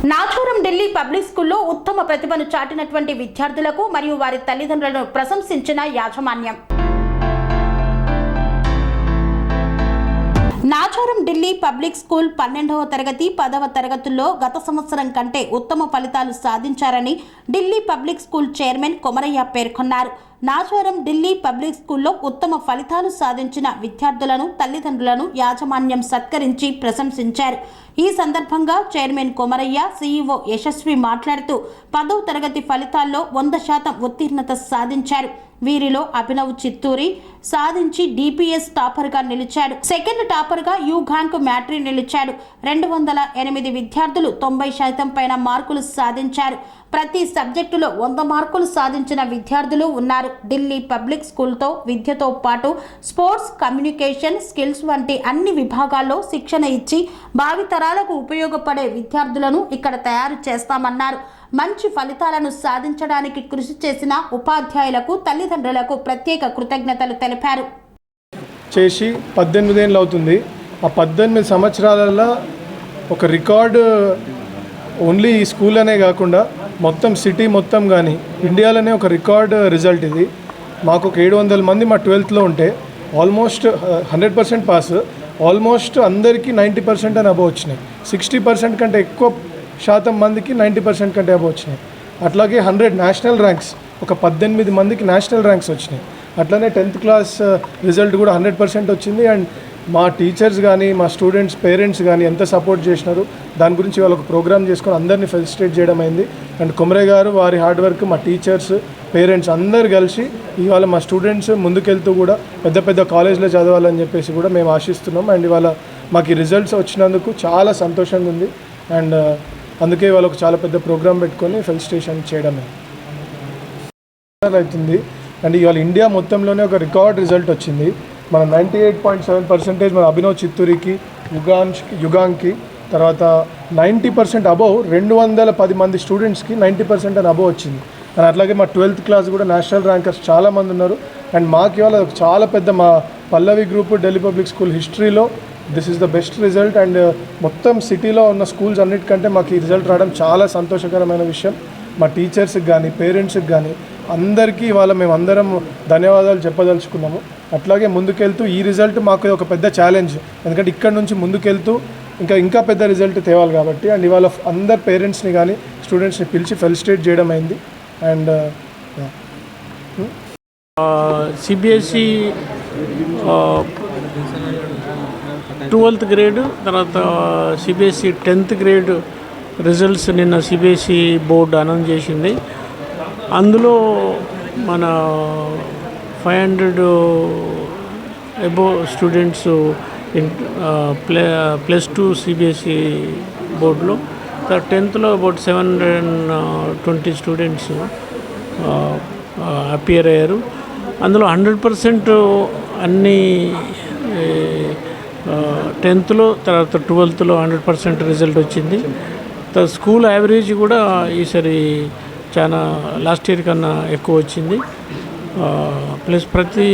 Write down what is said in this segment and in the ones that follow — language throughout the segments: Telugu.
నాచోరం ఢిల్లీ పబ్లిక్ స్కూల్లో ఉత్తమ ప్రతిభను చాటినటువంటి విద్యార్థులకు మరియు వారి తల్లిదండ్రులను ప్రశంసించిన యాజమాన్యం. నాచోరం ఢిల్లీ పబ్లిక్ స్కూల్ 12వ తరగతి 10వ తరగతుల్లో గత సంవత్సరం కంటే ఉత్తమ ఫలితాలు సాధించారని Delhi Public School chairman Komaraiah పేర్కొన్నారు. నాచోరం ఢిల్లీ పబ్లిక్ స్కూల్లో ఉత్తమ ఫలితాలు సాధించిన విద్యార్థులను తల్లిదండ్రులను యాజమాన్యం సత్కరించి ప్రశంసించారు. ఈ సందర్భంగా చైర్మన్ కొమరయ్య, సీఈఓ యశస్వి మాట్లాడుతూ 10వ తరగతి ఫలితాల్లో 100% ఉత్తీర్ణత సాధించారు. వీరిలో అభినవ్ చిత్తూరి సాధించి డిపిఎస్ టాపర్గా నిలిచాడు. సెకండ్ టాపర్గా యుగాంక్ మ్యాట్రీ నిలిచాడు. 208 విద్యార్థులు 90% పైన మార్కులు సాధించారు. ప్రతి సబ్జెక్టులో 100 మార్కులు సాధించిన విద్యార్థులు ఉన్నారు. ఢిల్లీ పబ్లిక్ స్కూల్తో విద్యతో పాటు స్పోర్ట్స్, కమ్యూనికేషన్ స్కిల్స్ వంటి అన్ని విభాగాల్లో శిక్షణ ఇచ్చి భావితరాలకు ఉపయోగపడే విద్యార్థులను ఇక్కడ తయారు చేస్తామన్నారు. మంచి ఫలితాలను సాధించడానికి కృషి చేసిన ఉపాధ్యాయులకు, తల్లిదండ్రులకు ప్రత్యేక కృతజ్ఞతలు తెలిపారు. చేసి 18 ఏళ్ళు అవుతుంది. ఆ 18 సంవత్సరాలలో ఒక రికార్డు ఓన్లీ ఈ స్కూల్ అనే కాకుండా మొత్తం సిటీ మొత్తం కానీ ఇండియాలోనే ఒక రికార్డ్ రిజల్ట్ ఇది. మాకు ఒక 700 మంది మా 12th ఉంటే ఆల్మోస్ట్ 100% పాస్. ఆల్మోస్ట్ అందరికీ 90% అని అబవ్ వచ్చినాయి. 60% కంటే ఎక్కువ శాతం మందికి 90% కంటే అబవ్ వచ్చినాయి. అట్లాగే 100 నేషనల్ ర్యాంక్స్, ఒక 18 మందికి నేషనల్ ర్యాంక్స్ వచ్చినాయి. అట్లనే 10th క్లాస్ రిజల్ట్ కూడా 100% వచ్చింది. అండ్ మా టీచర్స్ కానీ మా స్టూడెంట్స్ పేరెంట్స్ కానీ ఎంత సపోర్ట్ చేసినారు, దాని గురించి వాళ్ళకు ప్రోగ్రామ్ చేసుకొని అందరినీ ఫెలిసిటేట్ చేయడం అయింది. అండ్ కొమరయ్య గారు వారి హార్డ్ వర్క్, మా టీచర్స్ పేరెంట్స్ అందరు కలిసి ఇవాళ మా స్టూడెంట్స్ ముందుకెళ్తూ కూడా పెద్ద పెద్ద కాలేజ్లో చదవాలని చెప్పేసి కూడా మేము ఆశిస్తున్నాం. అండ్ ఇవాళ మాకు ఈ రిజల్ట్స్ వచ్చినందుకు చాలా సంతోషంగా ఉంది. అండ్ అందుకే వాళ్ళకు చాలా పెద్ద ప్రోగ్రామ్ పెట్టుకొని ఫెలిసిటేషన్ చేయడమే అవుతుంది. అండ్ ఇవాళ ఇండియా మొత్తంలోనే ఒక రికార్డ్ రిజల్ట్ వచ్చింది. మన 98.7% మన అభినవ్ చిత్తూరికి, యుగాంక్కి, తర్వాత 90% అబవ్ 210 మంది స్టూడెంట్స్కి 90% అని అబవ్ వచ్చింది. అండ్ అట్లాగే మా 12th క్లాస్ కూడా నేషనల్ ర్యాంకర్స్ చాలామంది ఉన్నారు. అండ్ మాకు ఇవాళ చాలా పెద్ద మా పల్లవి గ్రూప్ ఢిల్లీ పబ్లిక్ స్కూల్ హిస్టరీలో this is the best result. And మొత్తం సిటీలో ఉన్న స్కూల్స్ అన్నిటికంటే మాకు ఈ రిజల్ట్ రావడం చాలా సంతోషకరమైన విషయం. మా టీచర్స్కి కానీ పేరెంట్స్కి కానీ అందరికీ ఇవాళ మేము అందరం ధన్యవాదాలు చెప్పదలుచుకున్నాము. అట్లాగే ముందుకెళ్తూ ఈ రిజల్ట్ మాకు ఒక పెద్ద ఛాలెంజ్, ఎందుకంటే ఇక్కడ నుంచి ముందుకెళ్తూ ఇంకా పెద్ద రిజల్ట్ తేవాలి కాబట్టి. అండ్ ఇవాళ అందరు పేరెంట్స్ని కానీ స్టూడెంట్స్ని పిలిచి ఫెలిసిటేట్ చేయడం అయింది. అండ్ సిబిఎస్ఈ 12th గ్రేడ్, తర్వాత సిబిఎస్ఈ 10th గ్రేడ్ రిజల్ట్స్ నిన్న సిబిఎస్ఈ బోర్డు అనౌన్స్ చేసింది. అందులో మన 500 అబోవ్ స్టూడెంట్స్ +2 సిబిఎస్ఈ బోర్డులో, 10th అబౌట్ 720 స్టూడెంట్స్ అపియర్ అయ్యారు. అందులో 100% అన్ని 10th, తర్వాత 12th 100% రిజల్ట్ వచ్చింది. స్కూల్ యావరేజ్ కూడా ఈసారి చాలా లాస్ట్ ఇయర్ కన్నా ఎక్కువ వచ్చింది. ప్లస్ ప్రతి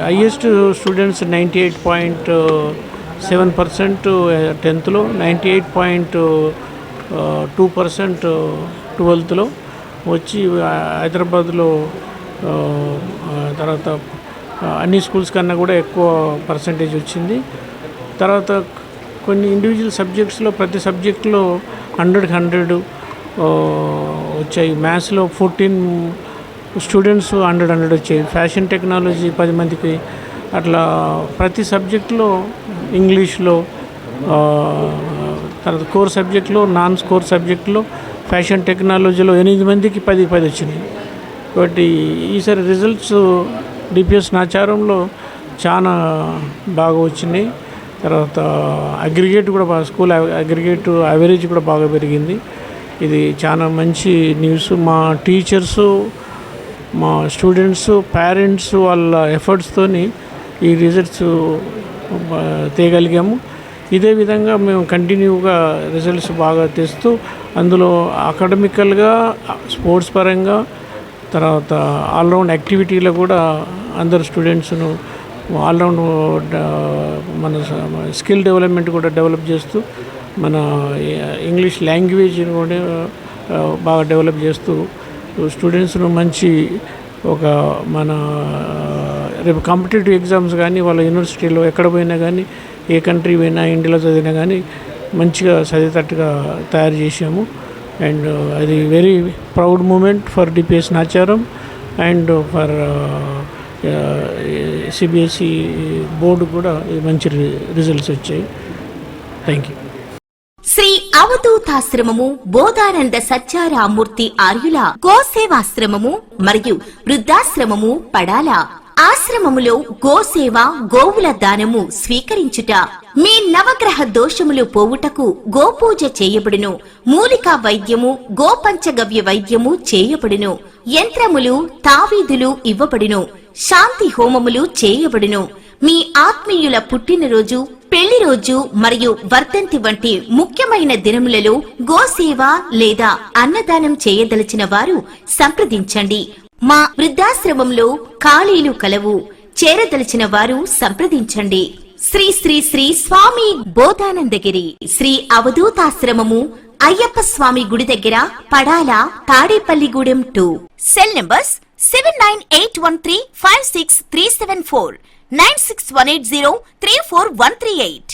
హైయెస్ట్ స్టూడెంట్స్ 98.7% 10th, 98.2% 12th వచ్చి హైదరాబాద్లో తర్వాత అన్ని స్కూల్స్ కన్నా కూడా ఎక్కువ పర్సంటేజ్ వచ్చింది. తర్వాత కొన్ని ఇండివిజువల్ సబ్జెక్ట్స్లో ప్రతి సబ్జెక్టులో 100 వచ్చాయి. మ్యాథ్స్లో 14 స్టూడెంట్స్ 100 వచ్చాయి. ఫ్యాషన్ టెక్నాలజీ 10 మందికి, అట్లా ప్రతి సబ్జెక్టులో, ఇంగ్లీష్లో, తర్వాత కోర్ సబ్జెక్టులో, నాన్ కోర్ సబ్జెక్టులో, ఫ్యాషన్ టెక్నాలజీలో 8 మందికి 10 వచ్చినాయి. కాబట్టి ఈసారి రిజల్ట్స్ డిపిఎస్ నాచారంలో చాలా బాగా వచ్చినాయి. తర్వాత అగ్రిగేట్ కూడా బాగా, స్కూల్ అగ్రిగేట్ యావరేజ్ కూడా బాగా పెరిగింది. ఇది చాలా మంచి న్యూస్. మా టీచర్సు, మా స్టూడెంట్స్, పేరెంట్స్ వాళ్ళ ఎఫర్ట్స్తోని ఈ రిజల్ట్స్ తేగలిగాము. ఇదే విధంగా మేము కంటిన్యూగా రిజల్ట్స్ బాగా తెస్తూ అందులో అకాడమికల్గా, స్పోర్ట్స్ పరంగా, తర్వాత ఆల్రౌండ్ యాక్టివిటీలో కూడా అందరు స్టూడెంట్స్ను ఆల్రౌండ్ మన స్కిల్ డెవలప్మెంట్ కూడా డెవలప్ చేస్తూ మన ఇంగ్లీష్ లాంగ్వేజ్ని కూడా బాగా డెవలప్ చేస్తూ స్టూడెంట్స్ను మంచి ఒక మన రేపు కాంపిటేటివ్ ఎగ్జామ్స్ కానీ వాళ్ళ యూనివర్సిటీలో ఎక్కడ పోయినా కానీ ఏ కంట్రీ పోయినా ఇండియాలో చదివినా కానీ మంచిగా చదివేటట్టుగా తయారు చేసాము. అండ్ అది very proud moment for DPS Nacharam and for CBSE board కూడా మంచి రిజల్ట్స్ వచ్చాయి. Thank you. శ్రీ అవధూతాశ్రమము బోధానంద సత్యారామూర్తి ఆర్యుల గోసేవాశ్రమము మరియు వృద్ధాశ్రమము పడాల. ఆశ్రమములో గోసేవ గోవుల దానము స్వీకరించుట, మీ నవగ్రహ దోషములు పోవుటకు గోపూజ చేయబడును. మూలికా వైద్యము గోపంచగవ్య వైద్యము చేయబడును. యంత్రములు తావీదులు ఇవ్వబడును. శాంతి హోమములు చేయబడును. మీ ఆత్మీయుల పుట్టినరోజు, పెళ్లి రోజు మరియు వర్ధంతి వంటి ముఖ్యమైన దినములలో గోసేవ లేదా అన్నదానం చేయదలిచిన వారు సంప్రదించండి. మా వృద్ధాశ్రమంలో ఖాళీలు కలవు. చేరదలిచిన వారు సంప్రదించండి. శ్రీ శ్రీ శ్రీ స్వామి బోధానందగిరి శ్రీ అవధూతాశ్రమము అయ్యప్ప స్వామి గుడి దగ్గర పడాల, తాడేపల్లిగూడెం 2. Cell numbers 7981356374, 9618034 138.